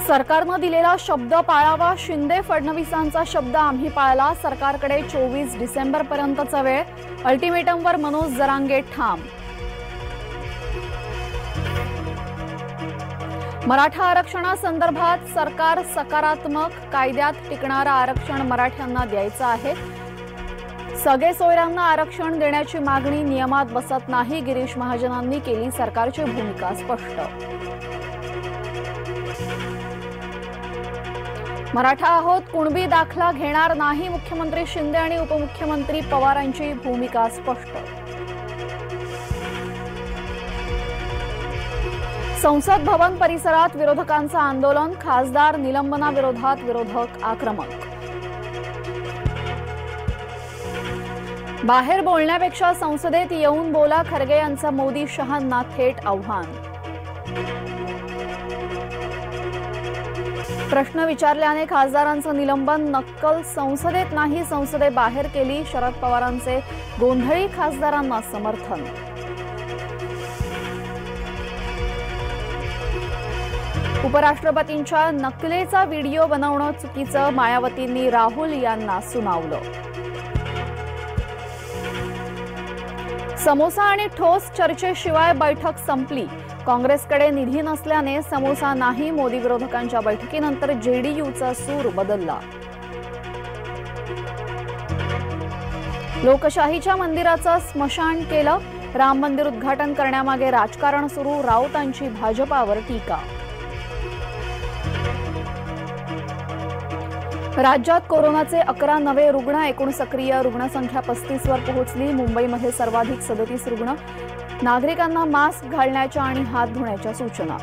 सरकारने दिलेला शब्द पाळावा। शिंदे फडणवीसांचा शब्द आम्ही पाळला। सरकारकडे 24 डिसेंबर पर्यंतचा वेळ। अल्टिमेटमवर मनोज जरांगे ठाम। मराठा आरक्षणासंदर्भात सरकार सकारात्मक। कायद्यात टिकणारं आरक्षण मराठ्यांना द्यायचं आहे। सगळे सोयऱ्यांना आरक्षण देण्याची मागणी नियमात बसत नाही। गिरीश महाजनांनी केली सरकारची भूमिका स्पष्ट। मराठा आहोत, कुणबी दाखला घेणार नाही। मुख्यमंत्री शिंदे आणि उपमुख्यमंत्री पवारांची भूमिका स्पष्ट। संसद भवन परिसरात विरोधकांचं आंदोलन। खासदार निलंबनाविरोधात विरोधक आक्रमक। बाहेर बोलण्यापेक्षा संसदेत येऊन बोला, खरगे यांचं मोदी शहांना थेट आव्हान। प्रश्न विचारल्याने खासदारांचं निलंबन। नक्कल संसदेत नाही, संसदेबाहेर केली। शरद पवारांचे गोंधळी खासदारांना समर्थन। उपराष्ट्रपतींच्या नकलेचा व्हिडिओ बनवणं चुकीचं। मायावतींनी राहुल यांना सुनावलं। समोसा आणि ठोस चर्चेशिवाय बैठक संपली। काँग्रेसकडे निधी नसल्याने समोसा नाही। मोदी विरोधकांच्या बैठकीनंतर जेडीयूचा सूर बदलला। लोकशाहीच्या मंदिराचं स्मशान केलं। राम मंदिर उद्घाटन करण्यामागे राजकारण सुरू। राऊतांची भाजपावर टीका। राज्यात कोरोनाचे 11 नवे रुग्ण। एकूण सक्रिय रुग्णसंख्या 35 वर पोहोचली। मुंबईमध्ये सर्वाधिक 37 रुग्ण। नागरिकांना मास्क घालण्याच्या आणि हात धुण्याच्या सूचना।